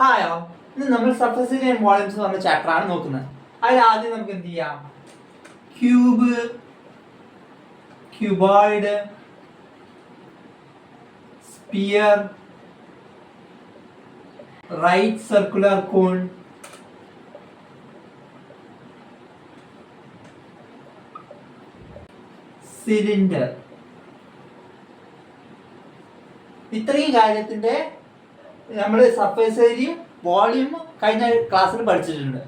ഹായോ, ഇന്ന് നമ്മൾ surface area and volumes എന്ന് പറഞ്ഞ ചാപ്റ്റർ ആണ് നോക്കുന്നത്. അതിൽ ആദ്യം നമുക്ക് എന്ത് ചെയ്യാം? Cube, cuboid, sphere, right circular cone, cylinder, ഇത്രയും കാര്യത്തിന്റെ നമ്മൾ സർഫേസ് ഏരിയയും വോളിയൂമും കഴിഞ്ഞ ക്ലാസ്സിൽ പഠിച്ചിട്ടുണ്ട്.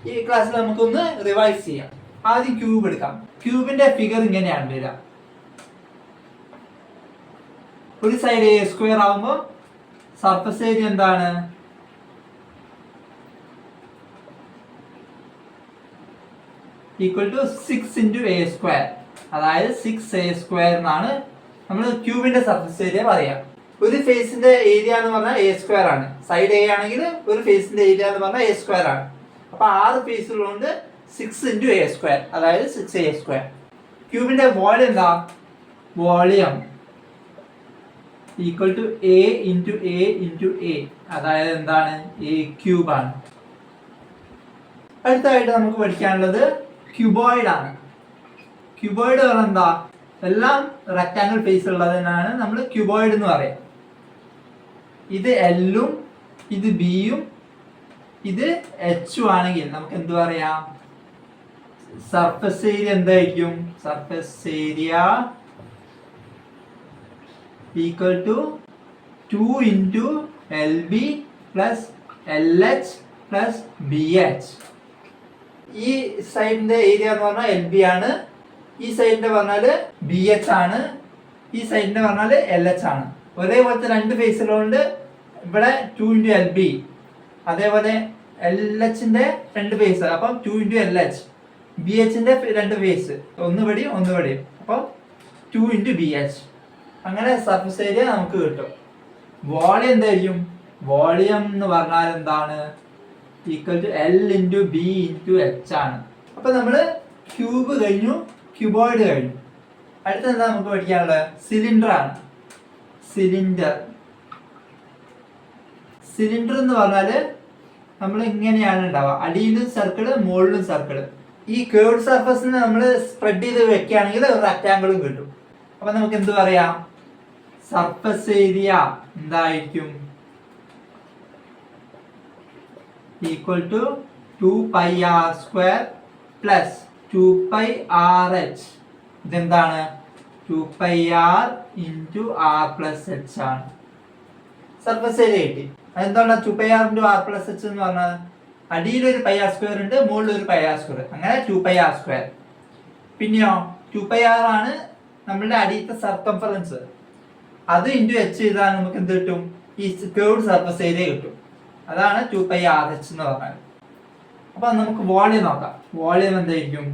ഈ ക്ലാസ്സിൽ നമുക്കൊന്ന് റിവൈസ് ചെയ്യാം. ആദ്യം ക്യൂബ് എടുക്കാം. ക്യൂബിന്റെ ഫിഗർ ഇങ്ങനെയാണ് വരിക. ഒരു സൈഡ് എ സ്ക്വയർ ആവുമ്പോൾ സർഫസ് ഏരിയ എന്താണ്? Equal to 6 into a square. അതായത് 6a² എന്നാണ് നമ്മൾ ക്യൂബിന്റെ സർഫസ് ഏരിയ പറയാം. ഒരു ഫേസിന്റെ ഏരിയ എന്ന് പറഞ്ഞാൽ a² ആണ്. സൈഡ് എ ആണെങ്കിൽ ഒരു ഫേസിന്റെ ഏരിയ എന്ന് പറഞ്ഞാൽ a² ആണ്. അപ്പൊ 6 ഫേസുകളുണ്ട്. 6 into a², അതായത് 6a². ക്യൂബിന്റെ വോളിയം എന്താ? Volume equal to a into a, അതായത് എന്താണ്? a³ ആണ്. അടുത്തായിട്ട് നമുക്ക് പഠിക്കാനുള്ളത് ക്യൂബോയിഡ് ആണ്. ക്യൂബോയിഡ് പറഞ്ഞാൽ എന്താ? എല്ലാം റെക്ടാങ്കിൾ ഫേസ് ഉള്ളതിനാണ് നമ്മൾ ക്യൂബോയിഡ് എന്ന് പറയാം. ഇത് എല്ലും ഇത് ബിയും ഇത് എച്ചും ആണെങ്കിൽ നമുക്ക് എന്ത് പറയാം? സർഫസ് ഏരിയ എന്തായിരിക്കും? Surface area equal to 2 into LB plus LH plus BH. ഈ സൈഡിന്റെ ഏരിയ എന്ന് പറഞ്ഞാൽ LB ആണ്. ഈ സൈഡിന്റെ പറഞ്ഞാല് BH ആണ്. ഈ സൈഡിന്റെ പറഞ്ഞാല് LH ആണ്. ഒരേപോലത്തെ രണ്ട് ഫേസുകളുണ്ട്. ഇവിടെ 2 into LB, അതേപോലെ LHന്റെ രണ്ട് ഫേസ്, അപ്പം 2 into LH. BHന്റെ രണ്ട് ഫേസ്, ഒന്ന് ഇവിടെയും ഒന്ന് ഇവിടെയും, അപ്പം 2 into BH. അങ്ങനെ സർഫസ് ഏരിയ നമുക്ക് കിട്ടും. വോളിയം എന്തായിരിക്കും? വോളിയം എന്ന് പറഞ്ഞാൽ എന്താണ്? Equal to L into B into H ആണ്. അപ്പൊ നമ്മള് ക്യൂബ് കഴിഞ്ഞു, ക്യൂബോയിഡ് കഴിഞ്ഞു. അടുത്ത എന്താ നമുക്ക് പഠിക്കാനുള്ളത്? സിലിണ്ടർ ആണ്. സിലിണ്ടർ സിലിണ്ടർ എന്ന് പറഞ്ഞാല് നമ്മൾ ഇങ്ങനെയാണ് ഉണ്ടാവുക. അടിയിലും സർക്കിള്, മുകളിലും സർക്കിള്. ഈ കേർവ്ഡ് സർഫസിന് നമ്മൾ സ്പ്രെഡ് ചെയ്ത് വെക്കുകയാണെങ്കിൽ ഒരു റെക്ടാങ്കിളും കിട്ടും. അപ്പൊ നമുക്ക് എന്ത് പറയാം? സർഫസ് ഏരിയ എന്തായിരിക്കും? Equal to 2πr² plus 2πrh. ഇതെന്താണ്? 2πr into r plus h ആണ്. സർഫസ് ഏരിയ കിട്ടി. അതെന്താണ് 2πr into r plus h എന്ന് പറഞ്ഞാൽ? അടിയിലൊരു πr² ഉണ്ട്, മുകളിലൊരു πr². അങ്ങനെ 2πr². പിന്നെയോ 2πr ആണ് നമ്മളുടെ അടിയത്തെ സർക്കംഫറൻസ്. അത് ഇൻറ്റു h ചെയ്താൽ നമുക്ക് എന്ത് കിട്ടും? ഈ കേർവ്ഡ് സർഫസ് ഏരിയ കിട്ടും. അതാണ് 2πrh എന്ന് പറഞ്ഞാൽ. അപ്പൊ നമുക്ക് വോളിയം നോക്കാം. വോളിയം എന്തായിരിക്കും?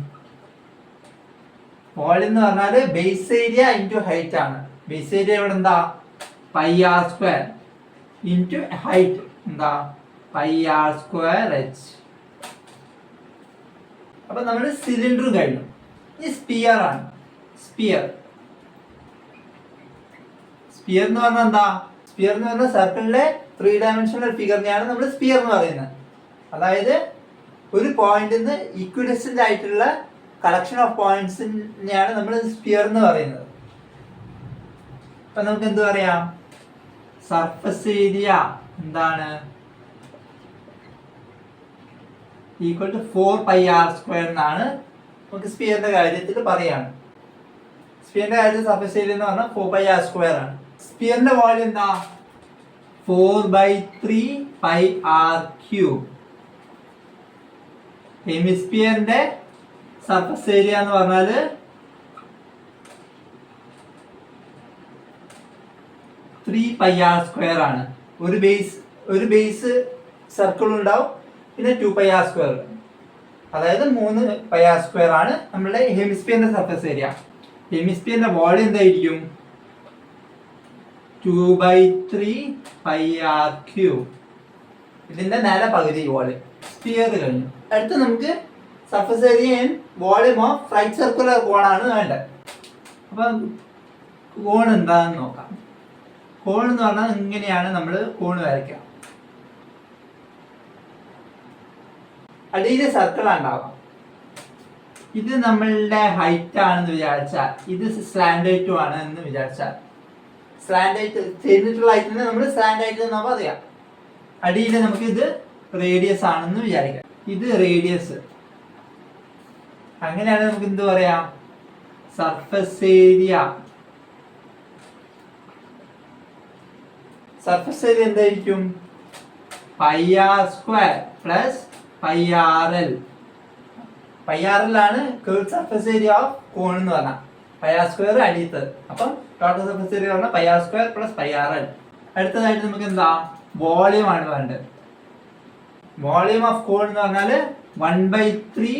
വോളിയം എന്ന് പറഞ്ഞാല് ബേസ് ഏരിയ ഇൻറ്റു ഹൈറ്റ് ആണ്. ബേസ് ഏരിയ ഇവിടെ എന്താ? πr² ഇൻറ്റു ഹൈറ്റ് എന്താ? πr²h. അപ്പൊ നമ്മൾ സിലിണ്ടറും കഴിഞ്ഞു. ഈ സ്പിയർ ആണ്. സ്പിയർ സ്പിയർ എന്ന് പറഞ്ഞാൽ എന്താ? സ്പിയർ എന്ന് പറഞ്ഞാൽ സർക്കിളിലെ 3 dimensional ഫിഗറിനെയാണ് നമ്മൾ സ്പിയർ എന്ന് പറയുന്നത്. അതായത് ഒരു പോയിന്റിൽ നിന്ന് ഇക്വിഡിസ്റ്റന്റ് ആയിട്ടുള്ള കളക്ഷൻ ഓഫ് പോയിന്റ്സിനെയാണ് നമ്മൾ സ്പിയർ എന്ന് പറയുന്നത്. അപ്പൊ നമുക്ക് എന്ത് പറയാം? സർഫസ് ഏരിയ എന്താണ്? ഈക്വൽ ടു 4πr² എന്നാണ് നമുക്ക് സ്പിയറിന്റെ കാര്യത്തിൽ പറയാണ്. സ്പിയറിന്റെ കാര്യത്തിൽ സർഫസ് ഏരിയ എന്ന് പറഞ്ഞാൽ 4πr² ആണ്. സ്പിയറിന്റെ വോളിയം എന്താ? 4/3πr³. ഹെമിസ്ഫിയറിന്റെ സർഫസ് ഏരിയ എന്ന് പറഞ്ഞാല് 3πr² ആണ്. ഒരു ബേസ് സർക്കിൾ ഉണ്ടാവും, പിന്നെ 2πr². അതായത് 3πr² ആണ് നമ്മളുടെ ഹെമിസ്ഫിയറിന്റെ സർഫസ് ഏരിയ. ഹെമിസ്ഫിയറിന്റെ വോളിയം എന്തായിരിക്കും? 2/3πr³. ഇതിന്റെ നേരെ പകുതി വോളിയം. സ്പിയർ കഴിഞ്ഞു. അടുത്ത് നമുക്ക് surface area volume of right circular cone ആണ് വേണ്ടത്. അപ്പൊ കോൺ എന്താണെന്ന് നോക്കാം. കോൺ എന്ന് പറഞ്ഞാൽ ഇങ്ങനെയാണ് നമ്മൾ കോൺ വരയ്ക്കുക. അടിയിൽ സർക്കിൾ ഉണ്ടാവാം. ഇത് നമ്മളുടെ ഹൈറ്റ് ആണെന്ന് വിചാരിച്ചാൽ ഇത് സ്ലാൻഡ് ഹൈറ്റും ആണ് എന്ന് വിചാരിച്ചാൽ സ്ലാൻഡ് ഹൈറ്റ് ചെയ്തിട്ടുള്ള ഹൈറ്റിനെ നമ്മൾ സ്ലാൻഡ് ഹൈറ്റ് എന്നാ പറയാം. അടിയിൽ നമുക്ക് ഇത് റേഡിയസ് ആണെന്ന് വിചാരിക്കാം. ഇത് റേഡിയസ്. അങ്ങനെയാണ് നമുക്ക് എന്ത് പറയാം, സർഫസ് ഏരിയ. സർഫസ് ഏരിയ എന്തായിരിക്കും, πr² പ്ലസ് πrl. πrl ആണ് കേർവ് സർഫസ് ഏരിയ ഓഫ് കോൺ എന്ന് പറഞ്ഞാൽ, πr² അടിയത്തത്. അപ്പം ടോട്ടൽ സർഫസ് ഏരിയ പറഞ്ഞാൽ πr² പ്ലസ് πrl. അടുത്തതായിട്ട് നമുക്ക് എന്താ, വോളിയം ആണ് വേണ്ടത്. വോളിയം ഓഫ് കോൺ എന്ന് പറഞ്ഞാൽ 1/3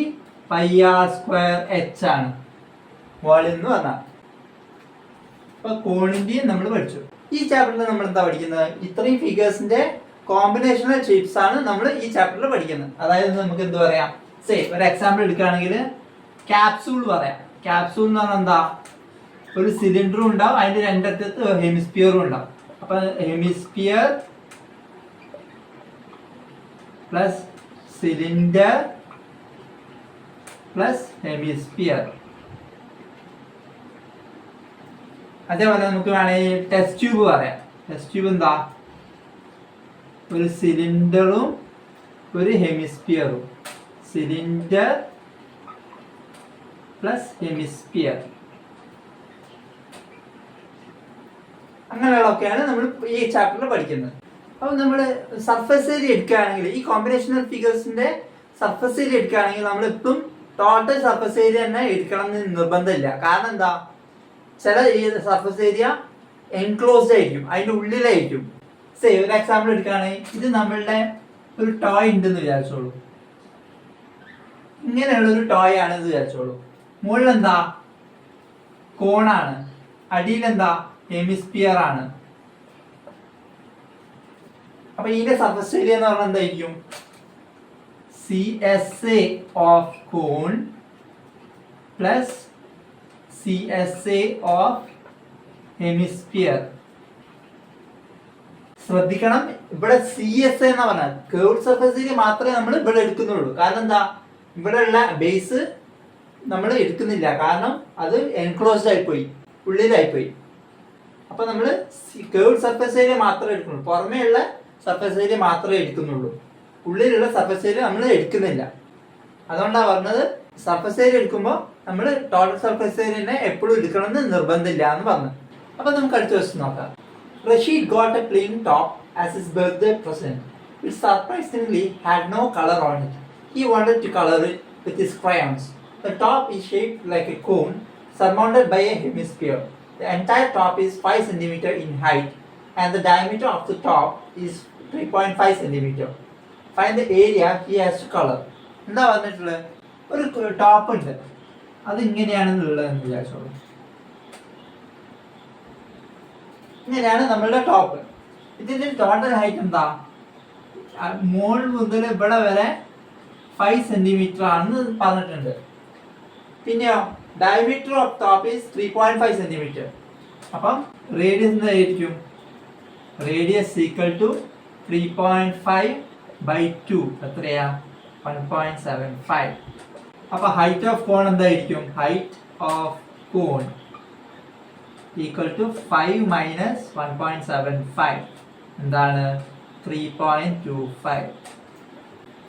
πr²h ആണ് വോളിയം എന്ന് പറഞ്ഞാൽ. അപ്പൊ കോണിന്റെയും നമ്മൾ പഠിച്ചു. ഈ ചാപ്റ്ററിൽ നമ്മൾ എന്താ പഠിക്കുന്നത്, ഇത്രയും ഫിഗേഴ്സിന്റെ കോമ്പിനേഷണൽ ഷേപ്സ് ആണ് നമ്മൾ ഈ ചാപ്റ്ററിൽ പഠിക്കുന്നത്. അതായത് നമുക്ക് എന്ത് പറയാം, ഒരു എക്സാമ്പിൾ എടുക്കുകയാണെങ്കിൽ ക്യാപ്സൂൾ പറയാം. ക്യാപ്സൂൾ എന്ന് പറഞ്ഞാൽ എന്താ, ഒരു സിലിണ്ടറും ഉണ്ടാവും, അതിന്റെ രണ്ടറ്റത്ത് ഹെമിസ്ഫിയറും ഉണ്ടാവും. അപ്പൊ hemisphere plus cylinder plus hemisphere. അതേപോലെ നമുക്ക് വേണമെങ്കിൽ ടെസ്റ്റ് ട്യൂബ് പറയാം. ടെസ്റ്റ് ട്യൂബ് എന്താ, ഒരു സിലിണ്ടറും ഒരു ഹെമിസ്ഫിയറും. Cylinder plus hemisphere. അങ്ങനെയുള്ളതൊക്കെയാണ് നമ്മൾ ഈ ചാപ്റ്ററിൽ പഠിക്കുന്നത്. അപ്പോൾ നമ്മൾ സർഫസ് ഏരിയ എടുക്കുകയാണെങ്കിൽ, ഈ കോമ്പിനേഷണൽ ഫിഗേഴ്സിന്റെ സർഫസ് ഏരിയ എടുക്കുകയാണെങ്കിൽ നമ്മൾ ഇപ്പം ടോട്ടൽ സർഫസ് ഏരിയ തന്നെ എടുക്കണം എന്ന് നിർബന്ധമില്ല. കാരണം എന്താ, ചില ഈ സർഫസ് ഏരിയ എൻക്ലോസ്ഡ് ആയിരിക്കും, അതിന്റെ ഉള്ളിലായിരിക്കും. ഒരു എക്സാമ്പിൾ എടുക്കുകയാണെങ്കിൽ ഇത് നമ്മളുടെ ഒരു ടോയ് ഉണ്ടെന്ന് വിചാരിച്ചോളൂ. ഇങ്ങനെയുള്ള ഒരു ടോയ് ആണെന്ന് വിചാരിച്ചോളൂ. മുകളിൽ എന്താ, കോണാണ്. അടിയിലെന്താ, ഹെമിസ്ഫിയർ ആണ്. അപ്പൊ ഇതിന്റെ സർഫസ് ഏരിയ എന്ന് പറഞ്ഞാൽ എന്തായിരിക്കും, CSA of cone plus CSA of hemisphere. ശ്രദ്ധിക്കണം, ഇവിടെ CSA എന്നാ പറഞ്ഞാൽ കേർവ്ഡ് സർഫസ് ഏരിയ മാത്രമേ നമ്മൾ ഇവിടെ എടുക്കുന്നുള്ളൂ. കാരണം എന്താ, ഇവിടെ ഉള്ള ബേസ് നമ്മൾ എടുക്കുന്നില്ല, കാരണം അത് എൻക്ലോസ്ഡ് ആയിപ്പോയി, ഉള്ളിലായിപ്പോയി. അപ്പൊ നമ്മൾ കേർവ്ഡ് സർഫസ് ഏരിയ മാത്രമേ എടുക്കുന്നുള്ളൂ, പുറമേ ഉള്ള സർഫസ് ഏരിയ മാത്രമേ എടുക്കുന്നുള്ളൂ, ഉള്ളിലുള്ള സർഫസ് ഏരിയ നമ്മൾ എടുക്കുന്നില്ല. അതുകൊണ്ടാണ് പറഞ്ഞത് സർഫസ് ഏരിയ എടുക്കുമ്പോൾ നമ്മൾ ടോട്ടൽ സർഫസ് ഏരിയനെ എപ്പോഴും എടുക്കണമെന്ന് നിർബന്ധമില്ല എന്ന് പറഞ്ഞു. അപ്പൊ നമുക്ക് അടുത്ത ക്വസ്റ്റ്യൻ നോക്കാം. Rashid got a plain top as his birthday present, which surprisingly had no color on it. He wanted to color it with his crayons. The top is shaped like a cone surmounted by a hemisphere. The entire top is 5 cm in height and the diameter of the top is 3.5 cm. Find the area he has to color. എന്താ പറഞ്ഞിട്ടുള്ളത്, ഒരു top ഉണ്ട്, അത് ഇങ്ങനെയാണെന്നുള്ളതെന്ന് വിചാരിച്ചോളൂ. ഇങ്ങനെയാണ് നമ്മളുടെ top. ഇതിന്റെ total height എന്താ, മോൾ മുതൽ ഇവിടെ വരെ 5 cm ആണെന്ന് പറഞ്ഞിട്ടുണ്ട്. പിന്നെയോ diameter of top is 3.5 cm. അപ്പം റേഡിയസ് എന്തായിരിക്കും, റേഡിയസ് ഈക്വൽ ടു 3.5/2 എത്രയാ, 1.75. അപ്പൊ ഹൈറ്റ് ഓഫ് കോൺ എന്തായിരിക്കും, height of cone equal to 5 minus 1.75 എന്താണ്, 3.25.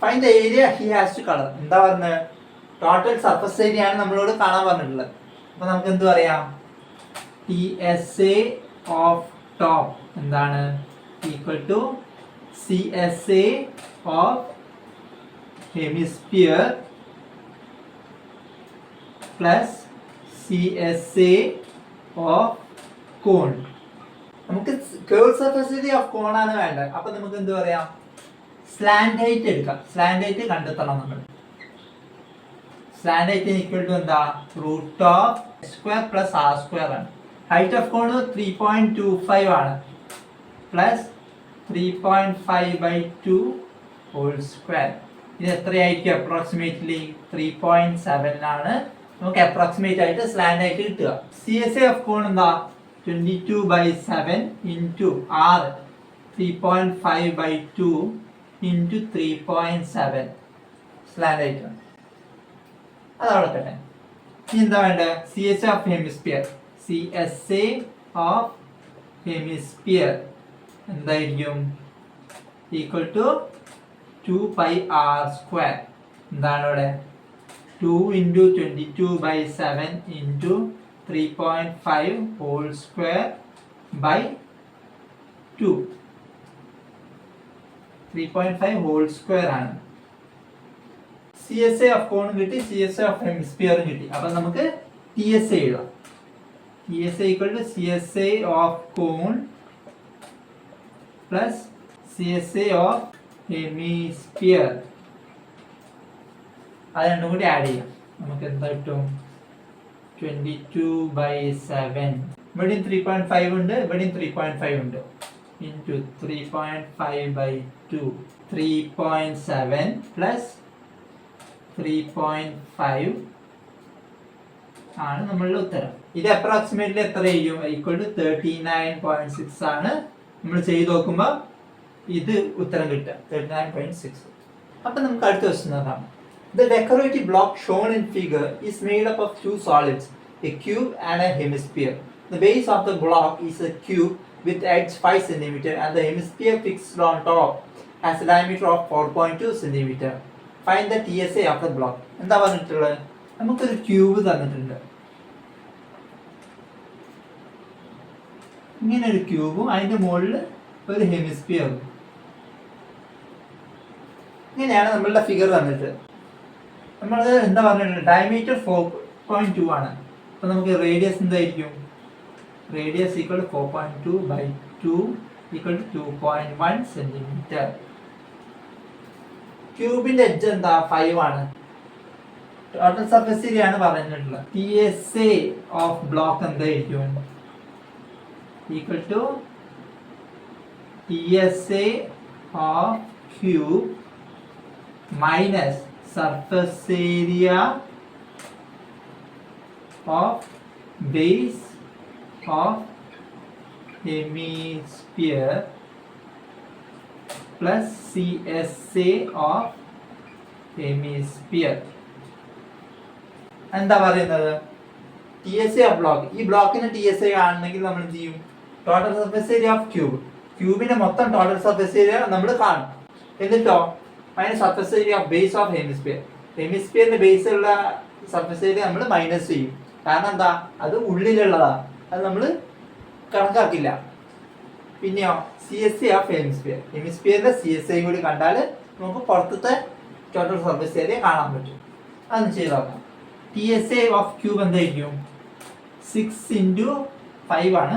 Find the area he has to colour. എന്താ പറഞ്ഞത്, ടോട്ടൽ സർഫസ് ഏരിയ ആണ് നമ്മളോട് കാണാൻ പറഞ്ഞിട്ടുള്ളത്. അപ്പൊ നമുക്ക് എന്ത് പറയാം, TSA ഓഫ് ടോപ്പ് എന്താണ്, equal to CSA of hemisphere plus CSA of cone. നമുക്ക് curve surface area of cone ആണ് വേണ്ടത്. അപ്പൊ നമുക്ക് എന്ത് പറയാം, സ്ലാൻഡ് ഹൈറ്റ് എടുക്കാം. സ്ലാൻഡ് ഹൈറ്റ് കണ്ടെത്തണം നമ്മൾ. സ്ലാൻഡ് ഹൈറ്റ് ഈക്വൽ ടു എന്താ, √(² + r² ആണ്. ഹൈറ്റ് ഓഫ് കോൺ 3.25 ആണ് പ്ലസ് 3.5/2 ഹോൾ സ്ക്വയർ. ഇത് എത്രയായിരിക്കും, അപ്രോക്സിമേറ്റ്ലി 3.7 ആണ് നമുക്ക് അപ്രോക്സിമേറ്റ് ആയിട്ട് സ്ലാൻഡ് ആയിട്ട് കിട്ടുക. CSA ഓഫ് കോൺ എന്താ, 22/7 ഇൻറ്റു R 3.5/2 ഇൻറ്റു 3.7. സ്ലാൻഡ് ആയിട്ടാണ്. അതവിടെ തന്നെ. ഇനി എന്താ വേണ്ടത്? C S of hemisphere. C S A of hemisphere എന്തായിരിക്കും? Equal to 2πr². എന്താണ് ഇവിടെ? 2 × 22/7 × 3.5 whole square by 2. 3.5 whole square ആണ്. സി എസ് എ ഓഫ് കോണും കിട്ടി, സി എസ് എ ഓഫ് ഹെമിസ്ഫിയറും കിട്ടി. അപ്പൊ നമുക്ക് ടി എസ് എ എഴുതാം. T S A equal to C S A of cone plus C S A of hemisphere. അത് രണ്ടും കൂടി ആഡ് ചെയ്യാം. നമുക്ക് എന്താ കിട്ടും? 22/7. ഇവിടെയും 3.5 ഉണ്ട്, ഇവിടെയും 3.5 ഉണ്ട്. ഇൻറ്റു 3.5/2. 3.7 പ്ലസ് 3.5 ആണ് നമ്മളുടെ ഉത്തരം. ഇത് അപ്രോക്സിമേറ്റ്ലി എത്ര ചെയ്യും? ഈക്വൽ ടു 39.6 ആണ്. നമ്മൾ ചെയ്ത് നോക്കുമ്പോൾ ഇത് ഉത്തരം കിട്ടുക 39.6. അപ്പൊ നമുക്ക് അടുത്ത ക്വസ്റ്റ്യൻ നോക്കാം. The decorative block shown in figure is made up of two solids, a cube and a hemisphere. The base of the block is a cube with edge 5 cm and the hemisphere fixed on top has a diameter of 4.2 cm. Find the TSA of the block. എന്താ പറഞ്ഞിട്ടുള്ളത്? നമുക്കൊരു cube തന്നിട്ടുണ്ട്. ഇങ്ങനെ ഒരു ക്യൂബും അതിന്റെ മുകളിൽ ഒരു ഹെമിസ്ഫിയറും. ഇങ്ങനെയാണ് നമ്മളുടെ ഫിഗർ തന്നിട്ട്. നമ്മൾ എന്താ പറഞ്ഞിട്ടുള്ളത്? ഡയമീറ്റർ 4.2 ആണ്. അപ്പൊ നമുക്ക് റേഡിയസ് എന്തായിരിക്കും? Radius equal 4.2/2 equal to 2.1 centimetre. ക്യൂബിന്റെ എഡ്ജ് എന്താ? 5 ആണ്. ടോട്ടൽ സർഫേസ് ഏരിയ ആണ് പറഞ്ഞിട്ടുള്ളത്. T S A of block എന്തായിരിക്കും? Equal to T S A of cube minus surface area of base of hemisphere plus CSA of hemisphere. എന്താ പറയുന്നത്? T S A of block. ഈ ബ്ലോക്കിന് T S A കാണണമെങ്കിൽ നമ്മൾ എന്ത് ചെയ്യും? Total surface area of cube. ക്യൂബിന്റെ മൊത്തം ടോട്ടൽ സർഫേസ് ഏരിയ നമ്മൾ കാണും. എന്നിട്ടോ minus surface area of base of hemisphere. ഹെമിസ്ഫിയറിന്റെ ബേസിലുള്ള സർഫേസ് ഏരിയ നമ്മൾ മൈനസ് ചെയ്യും. കാരണം എന്താ? അത് ഉള്ളിലുള്ളതാ, അത് നമ്മൾ കണക്കാക്കില്ല. പിന്നെയോ C S A of hemisphere. ഹെമിസ്ഫിയറിന്റെ സി എസ് എ കൂടി കണ്ടാൽ നമുക്ക് പുറത്തത്തെ ടോട്ടൽ സർഫേസ് ഏരിയ കാണാൻ പറ്റും. അതൊന്ന് ചെയ്ത് നോക്കാം. T S A of cube എന്തായിരിക്കും? 6 × 5 ആണ്.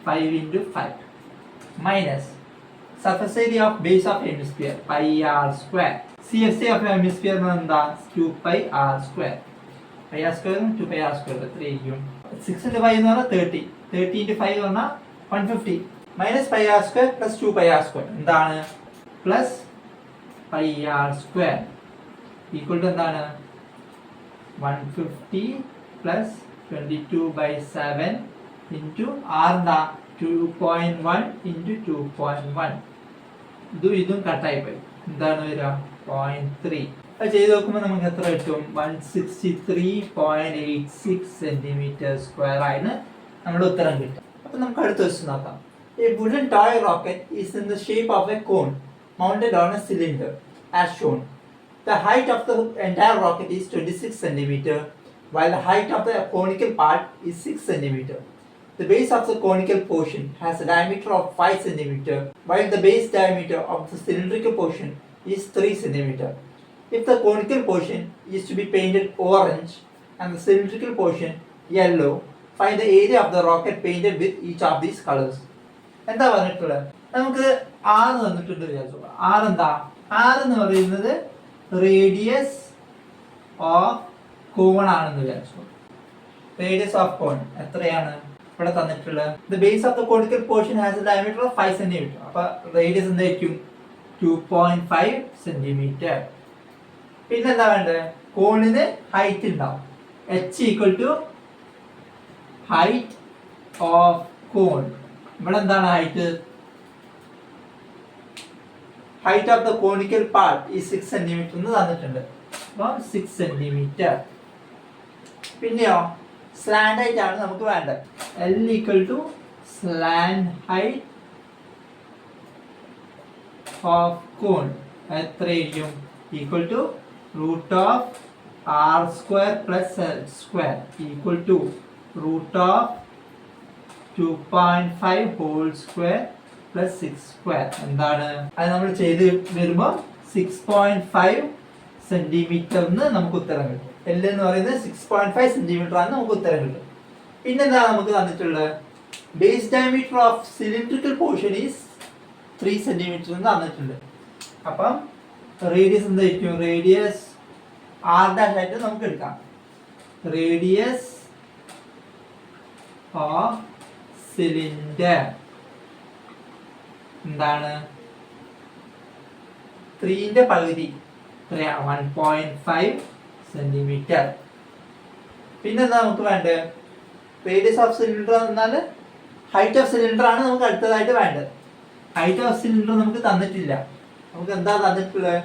5 × 5 minus surface area of base of hemisphere πr². CSA of hemisphere എന്താ? 2πr². πr² 2πr² എത്രയായിരിക്കും? 6 × 5 എന്ന് പറഞ്ഞാൽ 30. 30 × 5 എന്ന് പറഞ്ഞാൽ 150. മൈനസ് πr² പ്ലസ് 2πr² എന്താണ്? പ്ലസ് πr² ഈക്വൽ ടു എന്താണ്? 150 പ്ലസ് 22/7 ഇൻറ്റു r എന്താ? 2.1 × 2.1. ഇതും കട്ടായി പോയി. എന്താണ് വരിക? 0.3. അത് ചെയ്ത് നോക്കുമ്പോൾ നമുക്ക് എത്ര കിട്ടും? 163.86 സെന്റിമീറ്റർ സ്ക്വയർ ആണ് നമ്മുടെ ഉത്തരം കിട്ടും. അപ്പൊ നമുക്ക് അടുത്ത ക്വസ്റ്റ്യൻ നോക്കാം. A wooden toy rocket is in the shape of a cone mounted on a cylinder as shown. The height of the entire rocket is 26 centimeter while the height of the conical part is 6 centimeter. The base of the conical portion has a diameter of 5 cm, while the base diameter of the cylindrical portion is 3 cm. If the conical portion is to be painted orange and the cylindrical portion yellow, find the area of the rocket painted with each of these colors. എന്താ പറഞ്ഞിട്ടുള്ളത്? നമുക്ക് R തന്നിട്ടുണ്ട് വിചാരിച്ചു. R എന്താ? R എന്ന് പറയുന്നത് radius of കോൺ ആണെന്ന് വിചാരിച്ചു. റേഡിയസ് ഓഫ് കോൺ എത്രയാണ്? ഇവിടെ തന്നിട്ടുള്ളത് the base of the conical portion has a diameter of 5 cm. അപ്പൊ റേഡിയസ് എന്തായിരിക്കും? 2.5 cm. പിന്നെ എന്താ വേണ്ടത്? കോണിന് ഹൈറ്റ് ഉണ്ടാവും. h equal to height of cone. ഇവിടെ എന്താണ് height? Height of the conical part ഈ 6 cm എന്ന് തന്നിട്ടുണ്ട്. അപ്പോൾ 6 സെന്റിമീറ്റർ. പിന്നെയോ സ്ലാൻഡ് ഹൈറ്റ് ആണ് നമുക്ക് വേണ്ടത്. L equal to slant height of cone എത്രയായിരിക്കും? Equal to root of R square plus L square equal to root of 2.5 whole square plus 6 square. എന്താണ് അത് നമ്മൾ ചെയ്ത് വരുമ്പോൾ 6.5 സെന്റിമീറ്റർ എന്ന് നമുക്ക് ഉത്തരം കിട്ടും. L എന്ന് പറയുന്നത് 6.5 സെന്റിമീറ്റർ ആണ് നമുക്ക് ഉത്തരം കിട്ടും. പിന്നെന്താ നമുക്ക് തന്നിട്ടുള്ളത്? Base diameter of cylindrical portion is 3 centimetre എന്ന് തന്നിട്ടുണ്ട്. അപ്പം റേഡിയസ് എന്തായിരിക്കും? റേഡിയസ് ആർ ഡാഷ് ആയിട്ട് നമുക്ക് എടുക്കാം. റേഡിയസ് ഓഫ് സിലിണ്ടർ എന്താണ്? 3ന്റെ പകുതി 1.5 സെന്റിമീറ്റർ. പിന്നെന്താ നമുക്ക് വേണ്ടത്? റേഡിയസ് ഓഫ് സിലിണ്ടർ എന്നാൽ ഹൈറ്റ് ഓഫ് സിലിണ്ടർ ആണ് നമുക്ക് അടുത്തതായിട്ട് വേണ്ടത്. ഹൈറ്റ് ഓഫ് സിലിണ്ടർ നമുക്ക് തന്നിട്ടില്ല. നമുക്ക് എന്താ തന്നിട്ടുള്ളത്?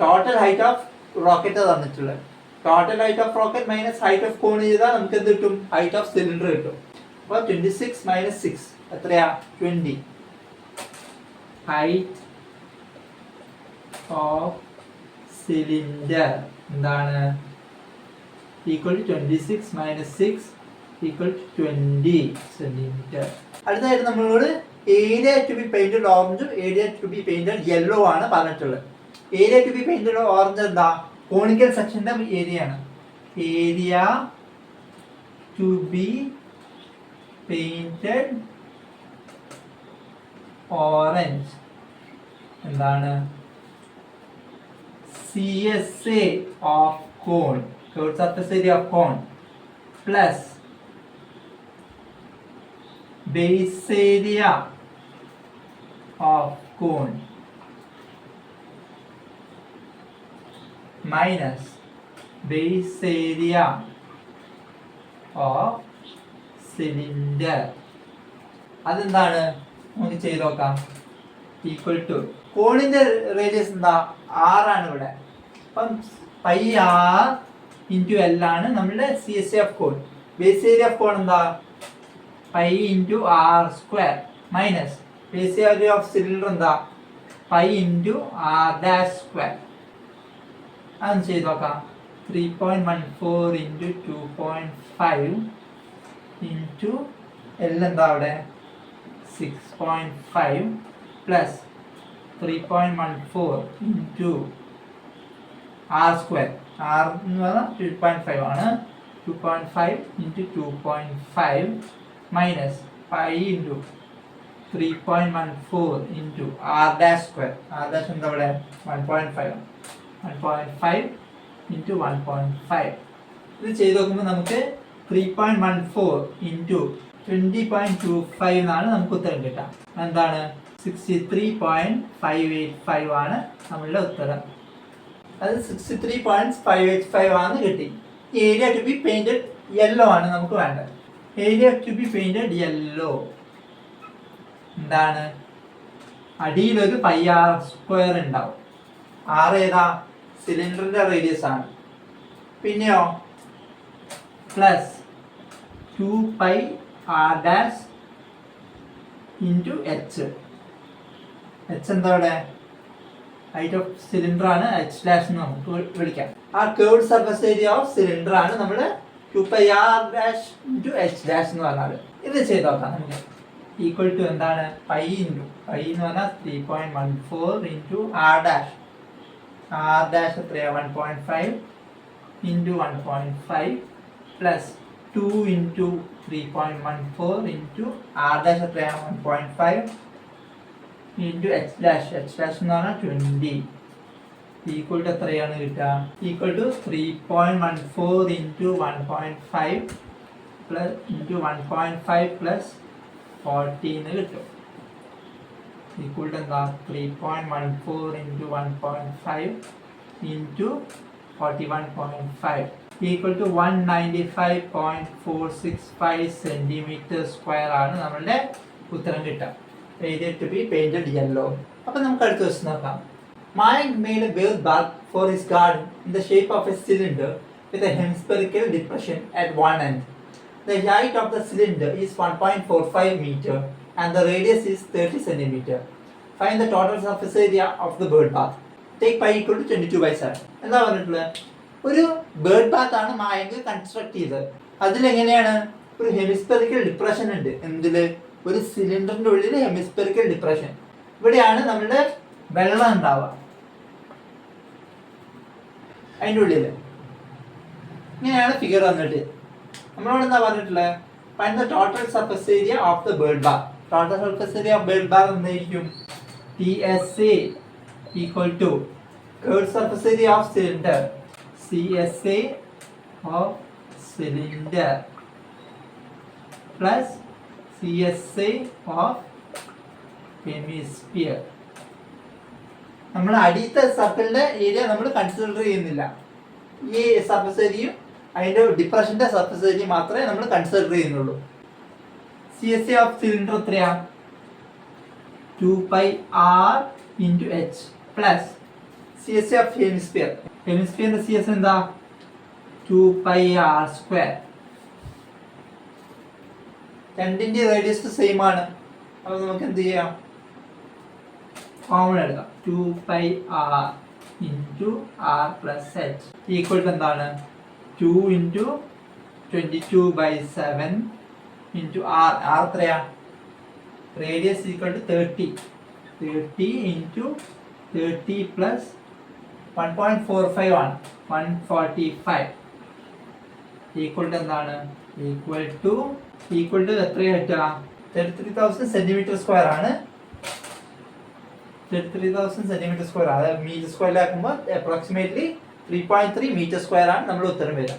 ടോട്ടൽ ഹൈറ്റ് ഓഫ് റോക്കറ്റ് തന്നിട്ടുള്ളത്. Total height of rocket minus height of cone ചെയ്താൽ നമുക്ക് എന്ത് കിട്ടും? ഹൈറ്റ് ഓഫ് സിലിണ്ടർ കിട്ടും. അപ്പോൾ 26 മൈനസ് 6 എത്രയാ? 20. ഹൈറ്റ് ഓഫ് സിലിണ്ടർ എന്താണ്? Equal to 26 minus 6 equal to 20 centimetre. അടുത്തതായിട്ട് നമ്മളോട് ഏരിയ ടു ബി പെയിന്റഡ് ഓറഞ്ചും area to be painted yellow ആണ് പറഞ്ഞിട്ടുള്ളത്. Area to be painted orange എന്താ? കോണിക്കൽ സെക്ഷന്റെ ഏരിയ ആണ്. Area to be painted orange എന്താണ്? CSA of cone, curved surface area of cone, plus base area of cone minus base area of cylinder. അതെന്താണ്? നമുക്ക് ചെയ്ത് നോക്കാം. ഈക്വൽ ടു കോണിന്റെ radius എന്താ? 6 ആണ് ഇവിടെ. അപ്പം പൈ ആർ ഇൻറ്റു എൽ ആണ് നമ്മുടെ CSA of cone. Base area of cone എന്താ? Pi into R square minus base area of cylinder എന്താ? Pi into R dash square. അതൊന്ന് ചെയ്ത് നോക്കാം. 3.14 ഇൻറ്റു 2.5 ഇൻറ്റു എൽ എന്താ അവിടെ? 6.5 plus 3.14 into R square. R എന്ന് പറഞ്ഞാൽ 2.5 ആണ്. 2.5 into 2.5 minus pi into 3.14 into R dash square. R dash എന്താ ഇവിടെ? 1.5. 1.5 ഇൻറ്റു 1.5. ഇത് ചെയ്ത് നോക്കുമ്പോൾ നമുക്ക് 3.14 ഇൻറ്റു 20.25 എന്നാണ് നമുക്ക് ഉത്തരം കിട്ടുക. എന്താണ്? 63.585 ആണ് നമ്മളുടെ ഉത്തരം. അത് 63.585 ആണ് കിട്ടി. Area to be painted yellow ആണ് നമുക്ക് വേണ്ടത്. Area to be painted yellow എന്താണ്? അടിയിലൊരു പൈ ആർ സ്ക്വയർ ഉണ്ടാവും. ആർ ഏതാ? സിലിണ്ടറിന്റെ റേഡിയസ് ആണ്. പിന്നെയോ plus 2π R dash into H. H എന്താ ഇവിടെ? ഹൈറ്റ് ഓഫ് സിലിണ്ടർ ആണ്. എച്ച് ഡാഷ് എന്ന് നമുക്ക് വിളിക്കാം. ആ curved surface area of cylinder ആണ് നമ്മുടെ 2π R dash into H dash എന്ന് പറഞ്ഞാൽ. ഇത് ചെയ്ത് നോക്കാം നമുക്ക്. ഈക്വൽ ടു എന്താണ്? പൈ ഇൻറ്റു പൈ എന്ന് പറഞ്ഞാൽ 3.14 into R dash. R dash എത്രയാണ്? 1.5 into 1.5 plus 2 into 3.14 into R dash എത്രയാണ്? 1.5 into H dash. H dash എന്ന് പറഞ്ഞാൽ 20 ഈക്വൽ ടു എത്രയാണ് കിട്ടുക? Equal to 3.14 into 1.5 plus into 1.5 plus 14 കിട്ടും. ഈക്വൽ ടു എന്താ? 3.14 into 1.5 into 41.5 equal to 195.465 centimetre square ആണ് നമ്മളുടെ ഉത്തരം കിട്ടുക. Area to be painted yellow. അപ്പം നമുക്ക് അടുത്ത ക്വസ്റ്റ്യൻ നോക്കാം. Mayank made a bird for his garden in the shape of a cylinder with a hemispherical depression at one end. The height of the cylinder is 1.45 meter and the radius is 30 centimeter. Find the total surface area of the bird bath. Take pi equal to 22/7. എന്താ പറഞ്ഞിട്ടുള്ളത്? ഒരു bird Baat ആണ് Mayank construct ചെയ്തത്. അതിലെങ്ങനെയാണ്? ഒരു hemispherical depression ഉണ്ട്. എന്തില്? ഒരു സിലിണ്ടറിന്റെ ഉള്ളിൽ ഹെമിസ്ഫെറിക്കൽ ഡിപ്രഷൻ. ഇവിടെയാണ് നമ്മുടെ വെള്ളം ഉണ്ടാവുക, അതിൻ്റെ ഉള്ളിൽ. ഇങ്ങനെയാണ് ഫിഗർ വന്നിട്ട്. നമ്മളോട് എന്താ പറഞ്ഞിട്ടുള്ളത്? Find the total surface area of the bird bath. Total surface area of bird bath എന്തായിരിക്കും? TSA equal to curve surface area of cylinder, CSA of cylinder plus CSA of hemisphere. നമ്മൾ അടിയത്തെ സർക്കിളിന്റെ area നമ്മൾ consider ചെയ്യുന്നില്ല. ഈ surface ഏരിയയും അതിന്റെ ഡിപ്രഷന്റെ surface area മാത്രമേ നമ്മൾ കൺസിഡർ ചെയ്യുന്നുള്ളൂ. CSA ഓഫ് സിലിണ്ടർ എത്രയാ? 2πr into h plus CSA of hemisphere. ഹെമിസ്ഫിയറിന്റെ CS എന്താ? 2πr². രണ്ടിന്റെ റേഡിയസ് സെയിം ആണ്. അപ്പോൾ നമുക്ക് എന്ത് ചെയ്യാം? കോമൺ എടുക്കാം. 2πr into r plus h equal to എന്താണ്? 2 into 22/7 into r. r എത്രയാ? Radius equal to 30. 30 into 30 plus 1.45 ആണ്. 145 ഈക്വൽ ടു എന്താണ്? ഈക്വൽ ടു എത്രയാ കിട്ടുക? 33,000 സെന്റിമീറ്റർ സ്ക്വയർ ആണ്. 33,000 സെന്റിമീറ്റർ സ്ക്വയർ, അതായത് മീറ്റർ സ്ക്വയറിലാക്കുമ്പോൾ അപ്രോക്സിമേറ്റ്ലി 3.3 മീറ്റർ സ്ക്വയർ ആണ് നമ്മൾ ഉത്തരം വരിക.